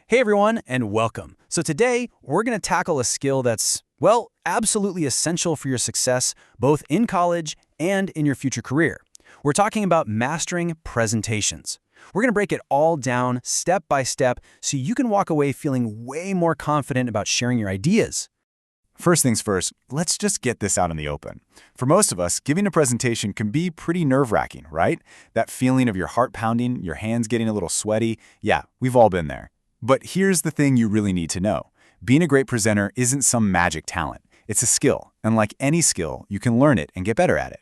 Hey everyone, and welcome. So today, we're going to tackle a skill that's, well, absolutely essential for your success, both in college and in your future career. We're talking about mastering presentations. We're going to break it all down step by step so you can walk away feeling way more confident about sharing your ideas. First things first, let's just get this out in the open. For most of us, giving a presentation can be pretty nerve-wracking, right? That feeling of your heart pounding, your hands getting a little sweaty. Yeah, we've all been there. But here's the thing you really need to know. Being a great presenter isn't some magic talent. It's a skill, and like any skill, you can learn it and get better at it.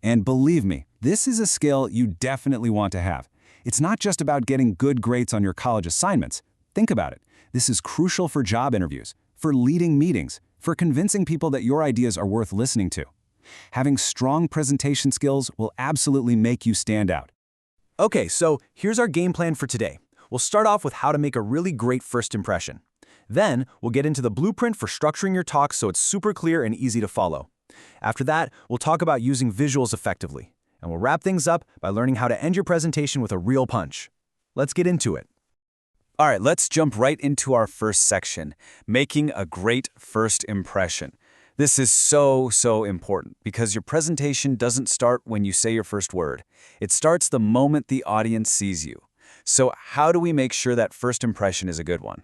And believe me, this is a skill you definitely want to have. It's not just about getting good grades on your college assignments. Think about it. This is crucial for job interviews, for leading meetings, for convincing people that your ideas are worth listening to. Having strong presentation skills will absolutely make you stand out. Okay, so here's our game plan for today. We'll start off with how to make a really great first impression. Then, we'll get into the blueprint for structuring your talk so it's super clear and easy to follow. After that, we'll talk about using visuals effectively. And we'll wrap things up by learning how to end your presentation with a real punch. Let's get into it. All right, let's jump right into our first section, making a great first impression. This is so important because your presentation doesn't start when you say your first word. It starts the moment the audience sees you. So how do we make sure that first impression is a good one?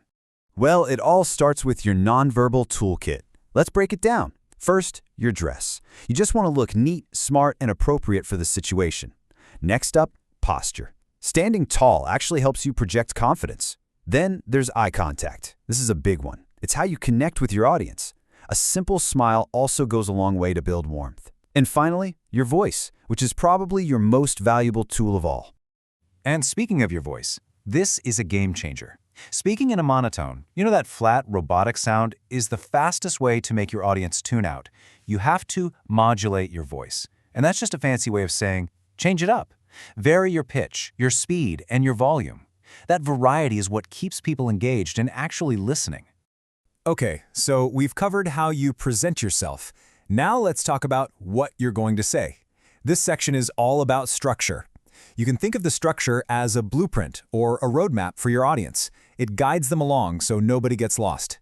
Well, it all starts with your nonverbal toolkit. Let's break it down. First, your dress. You just want to look neat, smart, and appropriate for the situation. Next up, posture. Standing tall actually helps you project confidence. Then there's eye contact. This is a big one. It's how you connect with your audience. A simple smile also goes a long way to build warmth. And finally, your voice, which is probably your most valuable tool of all. And speaking of your voice, this is a game changer. Speaking in a monotone, that flat, robotic sound is the fastest way to make your audience tune out. You have to modulate your voice. And that's just a fancy way of saying, change it up. Vary your pitch, your speed, and your volume. That variety is what keeps people engaged and actually listening. Okay, so we've covered how you present yourself. Now let's talk about what you're going to say. This section is all about structure. You can think of the structure as a blueprint or a roadmap for your audience. It guides them along so nobody gets lost.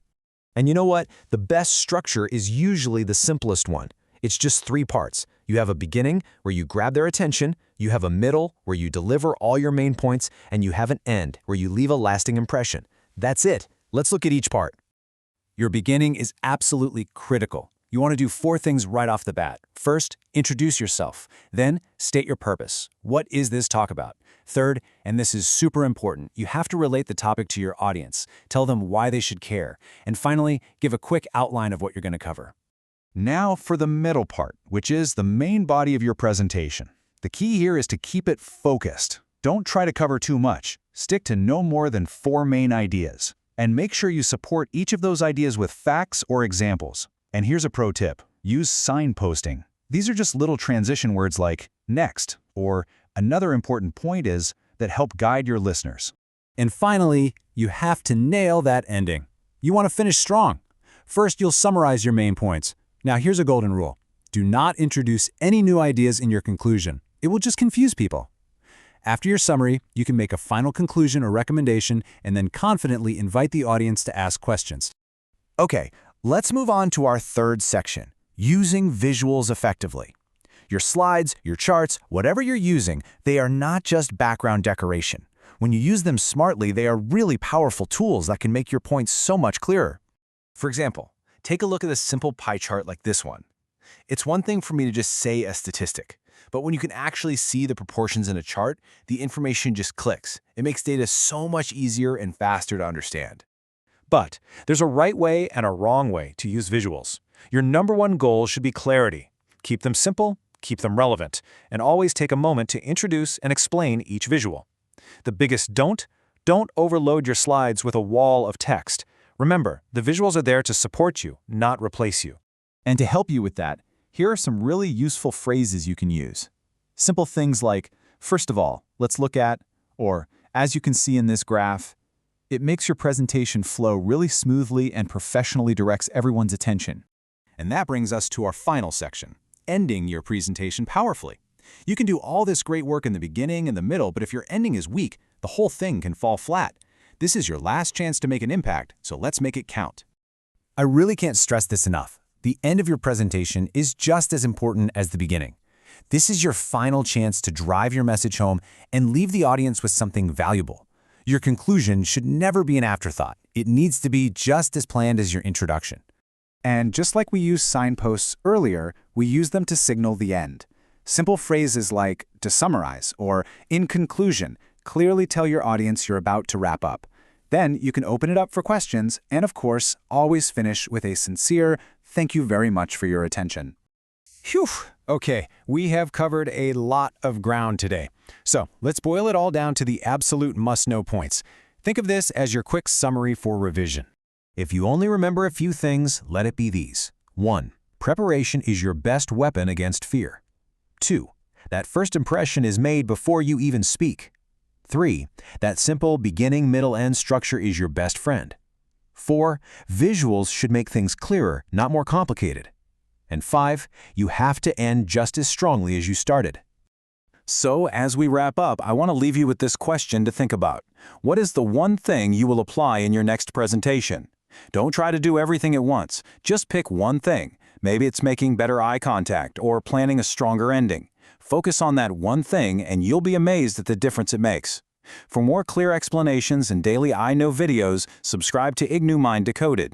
And you know what? The best structure is usually the simplest one. It's just 3 parts. You have a beginning where you grab their attention, you have a middle where you deliver all your main points, and you have an end where you leave a lasting impression. That's it. Let's look at each part. Your beginning is absolutely critical. You want to do 4 things right off the bat. First, introduce yourself. Then, state your purpose. What is this talk about? Third, and this is super important, you have to relate the topic to your audience. Tell them why they should care. And finally, give a quick outline of what you're going to cover. Now for the middle part, which is the main body of your presentation. The key here is to keep it focused. Don't try to cover too much. Stick to no more than 4 main ideas. And make sure you support each of those ideas with facts or examples. And here's a pro tip. Use signposting. These are just little transition words like next or another important point is that help guide your listeners. And finally, you have to nail that ending. You want to finish strong. First, you'll summarize your main points. Now, here's a golden rule. Do not introduce any new ideas in your conclusion. It will just confuse people. After your summary, you can make a final conclusion or recommendation and then confidently invite the audience to ask questions. Okay, let's move on to our third section, using visuals effectively. Your slides, your charts, whatever you're using, they are not just background decoration. When you use them smartly, they are really powerful tools that can make your points so much clearer. For example, take a look at a simple pie chart like this one. It's one thing for me to just say a statistic, but when you can actually see the proportions in a chart, the information just clicks. It makes data so much easier and faster to understand. But there's a right way and a wrong way to use visuals. Your #1 goal should be clarity. Keep them simple, keep them relevant, and always take a moment to introduce and explain each visual. The biggest don't overload your slides with a wall of text. Remember, the visuals are there to support you, not replace you. And to help you with that, here are some really useful phrases you can use. Simple things like, first of all, let's look at, or as you can see in this graph. It makes your presentation flow really smoothly and professionally directs everyone's attention. And that brings us to our final section, ending your presentation powerfully. You can do all this great work in the beginning and the middle, but if your ending is weak, the whole thing can fall flat. This is your last chance to make an impact, so let's make it count. I really can't stress this enough. The end of your presentation is just as important as the beginning. This is your final chance to drive your message home and leave the audience with something valuable. Your conclusion should never be an afterthought. It needs to be just as planned as your introduction. And just like we used signposts earlier, we use them to signal the end. Simple phrases like, to summarize, or in conclusion, clearly tell your audience you're about to wrap up. Then you can open it up for questions, and of course, always finish with a sincere, thank you very much for your attention. Phew! Okay, we have covered a lot of ground today. So let's boil it all down to the absolute must-know points. Think of this as your quick summary for revision. If you only remember a few things, let it be these. 1. Preparation is your best weapon against fear. 2. That first impression is made before you even speak. 3. That simple beginning, middle, end structure is your best friend. 4. Visuals should make things clearer, not more complicated. And 5. You have to end just as strongly as you started. So, as we wrap up, I want to leave you with this question to think about. What is the one thing you will apply in your next presentation? Don't try to do everything at once. Just pick one thing. Maybe it's making better eye contact or planning a stronger ending. Focus on that one thing and you'll be amazed at the difference it makes. For more clear explanations and daily IGNOU videos, subscribe to IGNOU Mind Decoded.